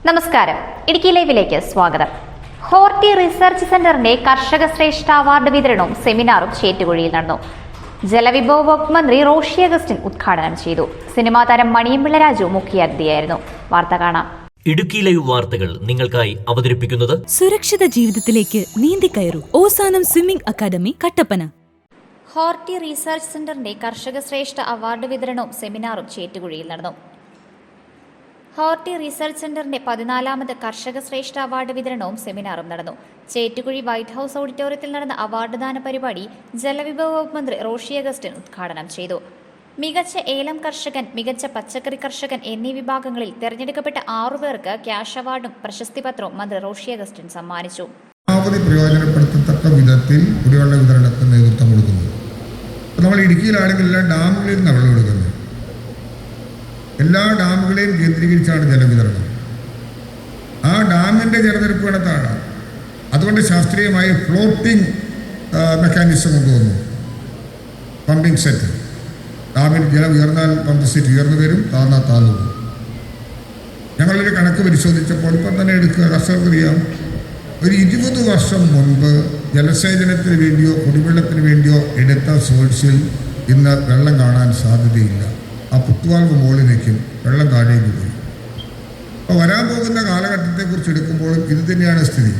നമസ്കാരം, ഇടുക്കി ലൈവിലേക്ക് സ്വാഗതം. ഹോർട്ടി റിസർച്ച് സെന്ററിന്റെ കർഷക ശ്രേഷ്ഠ അവാർഡ് വിതരണവും സെമിനാറും ചേറ്റുകുഴിയിൽ നടന്നു. ജലവിഭവ വകുപ്പ് മന്ത്രി റോഷി അഗസ്റ്റിൻ ഉദ്ഘാടനം ചെയ്തു. സിനിമാ താരം മണിയമ്പിള്ള രാജു മുഖ്യാതിഥിയായിരുന്നു. വാർത്ത കാണാം. ഇടുക്കി ലൈവ് വാർത്തകൾ നിങ്ങൾക്കായി അവതരിപ്പിക്കുന്നത് സുരക്ഷിത ജീവിതത്തിലേക്ക് നീന്തിക്കയറൂ. Ozanam swimming academy, Kattappana. Horti research സെന്ററിന്റെ കർഷക ശ്രേഷ്ഠ അവാർഡ് വിതരണവും സെമിനാറും ചേറ്റുകുഴിയിൽ നടന്നു. ഹോർട്ടി റിസർച്ച് സെന്ററിന്റെ 14ാമത് കർഷക ശ്രേഷ്ഠ അവാർഡ് വിതരണവും സെമിനാറും നടന്നു. ചേറ്റുകുഴി വൈറ്റ് ഹൌസ് ഓഡിറ്റോറിയത്തിൽ നടന്ന അവാർഡ് ദാന പരിപാടി ജലവിഭവ വകുപ്പ് മന്ത്രി റോഷി അഗസ്റ്റിൻ ഉദ്ഘാടനം ചെയ്തു. മികച്ച ഏലം കർഷകൻ, മികച്ച പച്ചക്കറി കർഷകൻ എന്നീ വിഭാഗങ്ങളിൽ തെരഞ്ഞെടുക്കപ്പെട്ട 6 പേർക്ക് ക്യാഷ് അവാർഡും പ്രശസ്തിപത്രവും മന്ത്രി റോഷി അഗസ്റ്റിൻ സമ്മാനിച്ചു. പ്രയോജനപ്പെടുത്തത്തക്ക വിധത്തിൽ കുടിവെള്ള വിതരണത്തിന് നേതൃത്വം കൊടുക്കുന്നു. നമ്മൾ ഇടുക്കിയിലാണെങ്കിൽ എല്ലാ ഡാമുകളിൽ നിന്ന് വെള്ളം എടുക്കുന്നത്, എല്ലാ ഡാമുകളെയും കേന്ദ്രീകരിച്ചാണ് ജലവിതരണം. ആ ഡാമിൻ്റെ ജലനിരപ്പ് കണക്കാണ്. അതുകൊണ്ട് ശാസ്ത്രീയമായി ഫ്ലോട്ടിംഗ് മെക്കാനിസം കൊണ്ടുവന്നു. പമ്പിംഗ് സെറ്റ്, ഡാമിൽ ജലം ഉയർന്നാൽ പമ്പ് സെറ്റ് ഉയർന്നു വരും, താഴ്ന്നാൽ താഴ്ന്നു പോകും. ഞങ്ങളൊരു കണക്ക് പരിശോധിച്ചപ്പോൾ ഇപ്പം തന്നെ എടുക്കുക, കർഷകർക്കറിയാം, ഒരു 20 വർഷം മുൻപ് ജലസേചനത്തിന് വേണ്ടിയോ കുടിവെള്ളത്തിന് വേണ്ടിയോ എടുത്ത സോഴ്സിൽ ഇന്ന് വെള്ളം കാണാൻ സാധ്യതയില്ല. ആ പുത്തുവാൽവ് മുകളിൽ നിൽക്കും, വെള്ളം താഴേക്ക് പോയി. അപ്പോൾ വരാൻ പോകുന്ന കാലഘട്ടത്തെക്കുറിച്ച് എടുക്കുമ്പോഴും ഇത് തന്നെയാണ് സ്ഥിതി.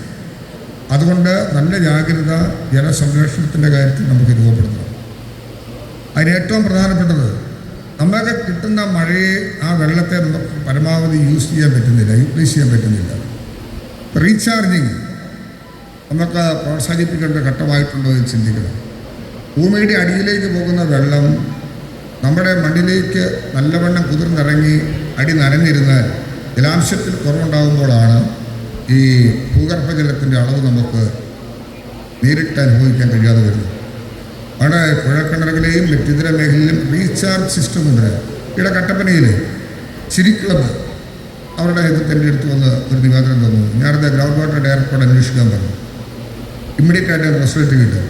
അതുകൊണ്ട് നല്ല ജാഗ്രത ജലസംരക്ഷണത്തിൻ്റെ കാര്യത്തിൽ നമുക്ക് രൂപപ്പെടുത്തണം. അതിന് ഏറ്റവും പ്രധാനപ്പെട്ടത്, നമുക്ക് കിട്ടുന്ന മഴയെ, ആ വെള്ളത്തെ നമുക്ക് പരമാവധി യൂട്ടിലൈസ് ചെയ്യാൻ പറ്റുന്നില്ല. റീചാർജിങ് നമുക്ക് പ്രോത്സാഹിപ്പിക്കേണ്ട ഘട്ടമായിട്ടുണ്ടോ എന്ന് ചിന്തിക്കണം. ഭൂമിയുടെ അടിയിലേക്ക് പോകുന്ന വെള്ളം നമ്മുടെ മണ്ണിലേക്ക് നല്ലവണ്ണം കുതിർന്നിറങ്ങി അടി നനഞ്ഞിരുന്നാൽ ജലാംശത്തിൽ കുറവുണ്ടാകുമ്പോഴാണ് ഈ ഭൂഗർഭജലത്തിൻ്റെ അളവ് നമുക്ക് നേരിട്ട് അനുഭവിക്കാൻ കഴിയാതെ വരുന്നത്. അവിടെ കുഴൽക്കിണറുകളെയും മറ്റിതര മേഖലയിലും റീചാർജ് സിസ്റ്റം ഉണ്ട്. ഇവിടെ കട്ടപ്പനയിൽ ചിരി ക്ലബ്ബ് അവരുടെ നേതൃത്വത്തിൻ്റെ അടുത്ത് വന്ന് ഒരു നിവേദനം തന്നു. ഞാനത് ഗ്രൗണ്ട് വാട്ടർ ഡയറക്ടറോട് അന്വേഷിക്കാൻ പറഞ്ഞു. ഇമ്മീഡിയറ്റ് ആയിട്ട് റിസൾട്ട് കിട്ടും.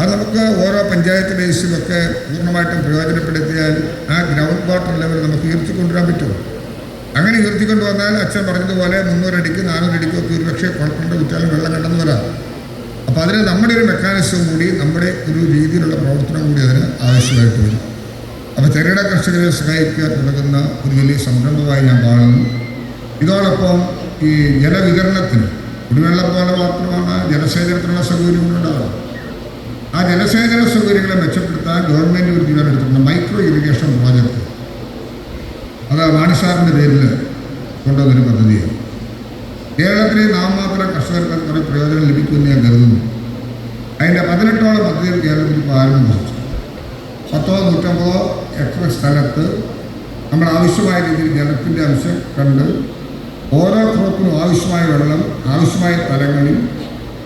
അത് നമുക്ക് ഓരോ പഞ്ചായത്ത് ബേസിലൊക്കെ പൂർണ്ണമായിട്ടും പ്രയോജനപ്പെടുത്തിയാൽ ആ ഗ്രൗണ്ട് വാട്ടർ ലെവൽ നമുക്ക് ഉയർത്തിക്കൊണ്ടുവരാൻ പറ്റും. അങ്ങനെ ഉയർത്തിക്കൊണ്ട് വന്നാൽ അച്ഛൻ പറഞ്ഞതുപോലെ 300 അടിക്ക് 400 അടിക്കൊക്കെ ഒരുപക്ഷെ കുഴപ്പമുണ്ട്, കുറ്റാലും വെള്ളം കണ്ടെന്ന് വരാം. അപ്പോൾ അതിന് നമ്മുടെ ഒരു മെക്കാനിസം കൂടി, നമ്മുടെ ഒരു രീതിയിലുള്ള പ്രവർത്തനം കൂടി അതിന് ആവശ്യമായിട്ട് വരും. അപ്പോൾ ചെറുകിട കർഷകരെ സഹായിക്കാൻ തുടങ്ങുന്ന ഒരു വലിയ സംരംഭമായി ഞാൻ കാണുന്നു. ഇതോടൊപ്പം ഈ ജലവിതരണത്തിന് കുടിവെള്ളം പോലെ മാത്രമാണ് ജലസേചനത്തിനുള്ള സൗകര്യങ്ങളുണ്ടാകും. ആ ജലസേചന സൗകര്യങ്ങളെ മെച്ചപ്പെടുത്താൻ ഗവൺമെൻറ് ഒരു തീരുമാനം എടുത്തിട്ടുണ്ട്. മൈക്രോ ഇറിഗേഷൻ പ്രോജക്റ്റ്, അത് മാണിസാറിൻ്റെ പേരിൽ കൊണ്ടുവന്നൊരു പദ്ധതിയാണ്. കേരളത്തിലെ നാമമാത്ര കർഷകർക്ക് കുറേ പ്രയോജനം ലഭിക്കുമെന്ന് ഞാൻ കരുതുന്നു. അതിൻ്റെ 18ഓളം പദ്ധതികൾ കേരളത്തിൽ ഇപ്പോൾ ആരംഭിച്ചു. 10-150 ഏക്കർ സ്ഥലത്ത് നമ്മൾ ആവശ്യമായ രീതിയിൽ ജലത്തിൻ്റെ അംശം കണ്ട് ഓരോ ക്രോപ്പിനും ആവശ്യമായ വെള്ളം ആവശ്യമായ സ്ഥലങ്ങളിൽ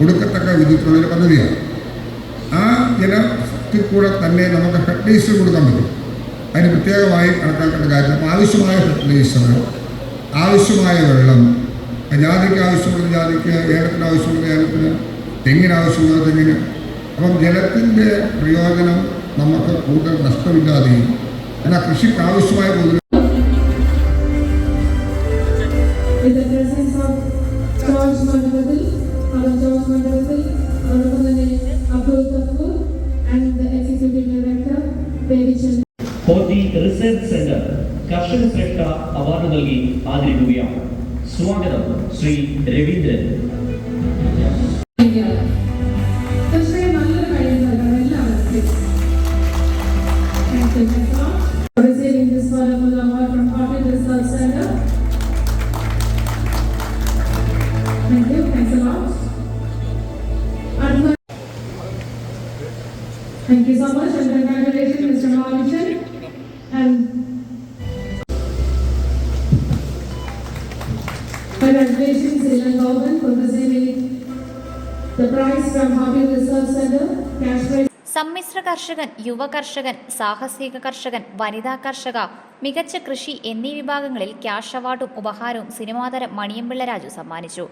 കൊടുക്കത്തക്ക വിധത്തിലുള്ളൊരു പദ്ധതിയാണ്. ആ ജലത്തിൽ കൂടെ തന്നെ നമുക്ക് ഫെർട്ടിലൈസർ കൊടുക്കാൻ പറ്റും. അതിന് പ്രത്യേകമായി കണക്കാക്കേണ്ട കാര്യം, അപ്പോൾ ആവശ്യമായ ഫെർട്ടിലൈസർ, ആവശ്യമായ വെള്ളം, ജാതിക്ക് ആവശ്യമുള്ള ജാതിക്ക്, ഏലത്തിന് ആവശ്യമുള്ള ഏലത്തിന്, തെങ്ങിന് ആവശ്യമുള്ള തെങ്ങിന്. അപ്പം ജലത്തിൻ്റെ പ്രയോജനം നമുക്ക് കൂടുതൽ നഷ്ടമില്ലാതെയും എന്നാൽ കൃഷിക്ക് ആവശ്യമായ കൂടുതൽ ഹോർട്ടി റിസർച്ച് സെന്റർ കർഷക ശ്രേഷ്ഠ അവാർഡ് നൽകി ആദരിക്കുകയാണ്. സ്വാഗതം Shri Raveendran. Receiving this wonderful award from Horty Research Center. Thank you. Thanks a lot. Thank you so much and congratulations, Mr. Mahavichan. And congratulations, Ilan Govan, for receiving the prize from Horty Research Center. Cash prize. സമ്മിശ്ര കർഷകൻ, യുവ കർഷകൻ, സാഹസിക കർഷകൻ, വനിതാ കർഷക, മികച്ച കൃഷി എന്നീ വിഭാഗങ്ങളിൽ ക്യാഷ് അവാർഡും ഉപഹാരവും സിനിമാ താരം മണിയമ്പിള്ള രാജു സമ്മാനിച്ചു.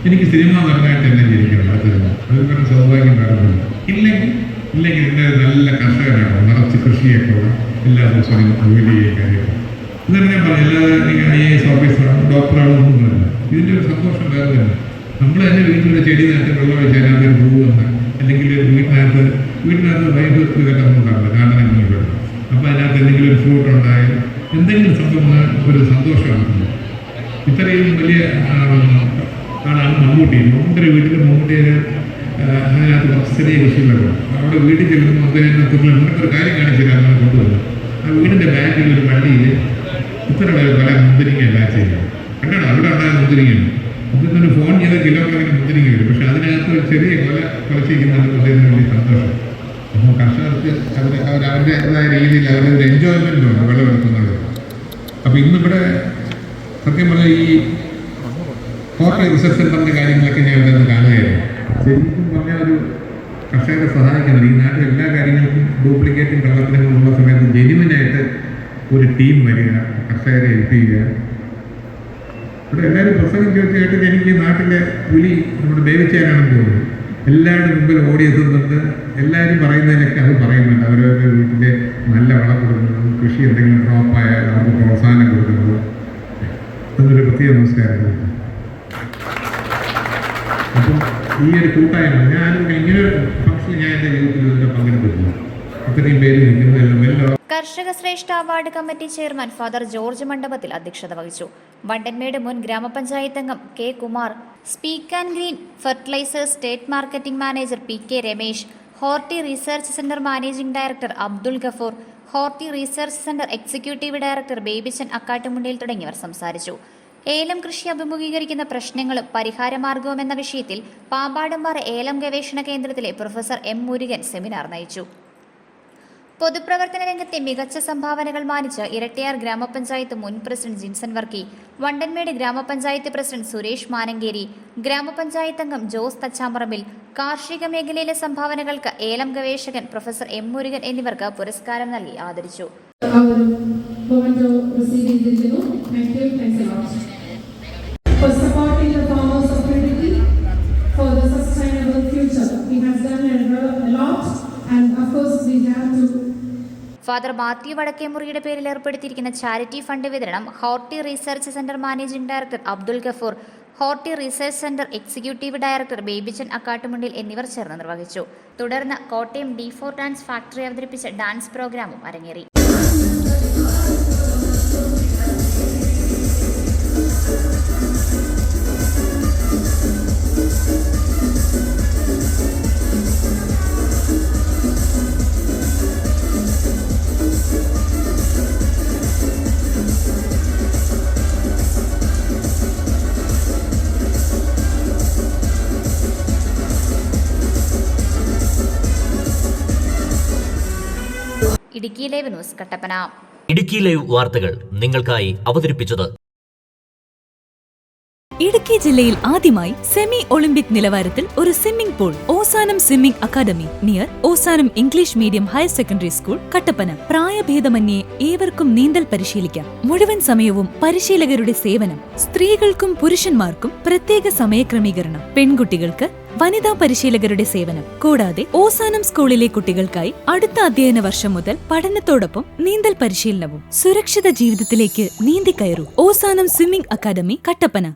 എനിക്ക് സിനിമ നടനായിട്ട് തന്നെ ജനിക്കണം, അതിന് സൗഭാഗ്യം നടക്കുന്നു. ഇല്ലെങ്കിൽ ഇന്ന് നല്ല കർഷകനാണോ, നിറച്ച് കൃഷിയൊക്കെ എല്ലാ ദിവസവും ജോലി ചെയ്യാൻ കഴിയും. ഇതാണ് ഞാൻ പറഞ്ഞു. അല്ലാതെ നിങ്ങൾ IAS ഓഫീസറാണ്, ഡോക്ടറാണെന്നൊന്നും പറയില്ല. ഇതിൻ്റെ ഒരു സന്തോഷം വേറെ തന്നെ. നമ്മൾ തന്നെ വീട്ടിലൊരു ചെടി നട്ട് വെള്ളം വെച്ചാൽ അതിനകത്ത് പൂ വന്ന്, അല്ലെങ്കിൽ വീട്ടിനകത്ത് വൈബ് ഇതൊക്കെ ഉണ്ടാവില്ല, ഗാർഡനിങ് വേണം. അപ്പോൾ അതിനകത്ത് എന്തെങ്കിലും ഒരു ഫ്രൂട്ട് ഉണ്ടായാൽ എന്തെങ്കിലും സംഭവം ഒരു സന്തോഷമാണ്. ഇത്രയും വലിയ ആളാണ് മമ്മൂട്ടി. മമ്മൂട്ടിയുടെ വീട്ടിൽ മമ്മൂട്ടിയെ അതിനകത്ത് കുറച്ച് ചെറിയ കൃഷികളൊക്കെ അവിടെ വീട്ടിൽ ചെല്ലുമ്പോൾ നമുക്ക് ഒരു കാര്യം കാണിച്ചിട്ടാണ് കൊണ്ടുവന്നത്. ആ വീടിൻ്റെ ബാക്കിൽ ഒരു വണ്ടിയിൽ ഇത്ര പല മുന്തിരിങ്ങ എല്ലാം ചെയ്യുന്നത് കണ്ടാണ്. അവിടെ ഉണ്ടായ മുന്തിരിങ്ങയാണ്. അതിന്നൊരു ഫോൺ ചെയ്ത കിലോ കണക്കിന് മുന്തിരിങ്ങ വരും. പക്ഷെ അതിനകത്ത് ഒരു ചെറിയ കുലച്ചിരിക്കുന്നത് വലിയ സന്തോഷം. അപ്പോൾ കർഷകർക്ക് അവരുടേതായ രീതിയിൽ അവരൊരു എൻജോയ്മെൻ്റ് ഉണ്ട് വിളവെടുക്കുന്നത്. അപ്പോൾ ഇന്നിവിടെ സത്യം പറഞ്ഞാൽ ഈ ഹോർട്ടി റിസർച്ച് സെൻ്ററിൻ്റെ കാര്യങ്ങളൊക്കെ ഞാൻ ഇവിടെ നിന്ന് കാണുകയായിരുന്നു. ശരിക്കും പറഞ്ഞാൽ ഒരു കർഷകരെ സഹായിക്കുന്നത് ഈ നാട്ടിൽ എല്ലാ കാര്യങ്ങൾക്കും ഡ്യൂപ്ലിക്കേറ്റും കള്ളത്തിനും ഉള്ള സമയത്ത് ജെന്യുവിനായിട്ട് ഒരു ടീം വരിക, കർഷകരെ ഹെൽപ്പ് ചെയ്യുക. ഇവിടെ എല്ലാവരും പ്രസംഗം ചോദിച്ച് കേട്ടിട്ട് എനിക്ക് നാട്ടിലെ പുലി നമ്മുടെ ദേവിച്ചേനാണെന്ന് തോന്നുന്നു. എല്ലാവരുടെ മുമ്പിൽ ഓടിയെത്തുന്നുണ്ട്. എല്ലാവരും പറയുന്നതിനൊക്കെ അത് പറയുന്നുണ്ട്. അവരവരുടെ വീട്ടിലെ നല്ല വളം കൊടുക്കുന്നത്, കൃഷി എന്തെങ്കിലും ഡ്രോപ്പായാൽ അവർക്ക് പ്രോത്സാഹനം കൊടുക്കുന്നത്, എന്നൊരു പ്രത്യേക നമസ്കാരം. അപ്പം ഈ ഒരു കൂട്ടായ്മ ഞാനും ഇങ്ങനെ ഫംഗ്ഷനിൽ ഞാൻ എൻ്റെ ജീവിതത്തിൽ ഇതിൻ്റെ പങ്കെടുത്തിട്ടില്ല. അത്രയും പേര് നിൽക്കുന്നതെല്ലാം കർഷക ശ്രേഷ്ഠ award committee chairman father George മണ്ഡപത്തിൽ അധ്യക്ഷത വഹിച്ചു. വണ്ടൻമേട് മുൻ ഗ്രാമപഞ്ചായത്ത് അംഗം K Kumar, SPIC and green fertilizers state marketing manager PK Ramesh, horti research centre managing director Abdul Gafoor, horti research centre executive director Babychan Akkattumundiyil തുടങ്ങിയവർ സംസാരിച്ചു. ഏലം കൃഷി അഭിമുഖീകരിക്കുന്ന പ്രശ്നങ്ങളും പരിഹാരമാർഗവും എന്ന വിഷയത്തിൽ പാമ്പാടുംപാറ ഏലം ഗവേഷണ കേന്ദ്രത്തിലെ പ്രൊഫസർ M മുരുകൻ സെമിനാർ നയിച്ചു. പൊതുപ്രവർത്തന രംഗത്തെ മികച്ച സംഭാവനകൾ മാനിച്ച് ഇരട്ടിയാർ ഗ്രാമപഞ്ചായത്ത് മുൻ പ്രസിഡന്റ് ജിൻസൺ വർക്കി, വണ്ടൻമേട് ഗ്രാമപഞ്ചായത്ത് പ്രസിഡന്റ് സുരേഷ് മാനങ്കേരി, ഗ്രാമപഞ്ചായത്ത് അംഗം ജോസ് തച്ചാമ്പറമ്പിൽ, കാർഷിക മേഖലയിലെ സംഭാവനകൾക്ക് ഏലം ഗവേഷകൻ പ്രൊഫസർ M മുരുകൻ എന്നിവർക്ക് പുരസ്കാരം നൽകി ആദരിച്ചു. For supporting the farmers of Trinity for the sustainable future. He has done a lot, and of course we have to. Father Mathew വടക്കേമുറിയുടെ പേരിൽ ഏർപ്പെടുത്തിയിരിക്കുന്ന ചാരിറ്റി ഫണ്ട് വിതരണം horti research centre managing director Abdul Gafoor, horti research centre executive director Babychan Akkattumundil എന്നിവർ ചേർന്ന് നിർവഹിച്ചു. തുടർന്ന് Kottayam D4 dance factory അവതരിപ്പിച്ച dance പ്രോഗ്രാമും അരങ്ങേറി. Idukki live news Kattappana. Idukki live വാർത്തകൾ നിങ്ങൾക്കായി അവതരിപ്പിച്ചത് ഇടുക്കി ജില്ലയിൽ ആദ്യമായി സെമി ഒളിമ്പിക് നിലവാരത്തിൽ ഒരു swimming pool. Ozanam swimming academy near Ozanam English medium higher secondary school, Kattappana. പ്രായഭേദമന്യേ ഏവർക്കും നീന്തൽ പരിശീലിക്കാം. മുഴുവൻ സമയവും പരിശീലകരുടെ സേവനം. സ്ത്രീകൾക്കും പുരുഷന്മാർക്കും പ്രത്യേക സമയക്രമീകരണം. പെൺകുട്ടികൾക്ക് വനിതാ പരിശീലകരുടെ സേവനം. കൂടാതെ ഓസാനം സ്കൂളിലെ കുട്ടികൾക്കായി അടുത്ത അധ്യയന വർഷം മുതൽ പഠനത്തോടൊപ്പം നീന്തൽ പരിശീലനവും. സുരക്ഷിത ജീവിതത്തിലേക്ക് നീന്തിക്കയറൂ. Ozanam swimming academy, Kattappana.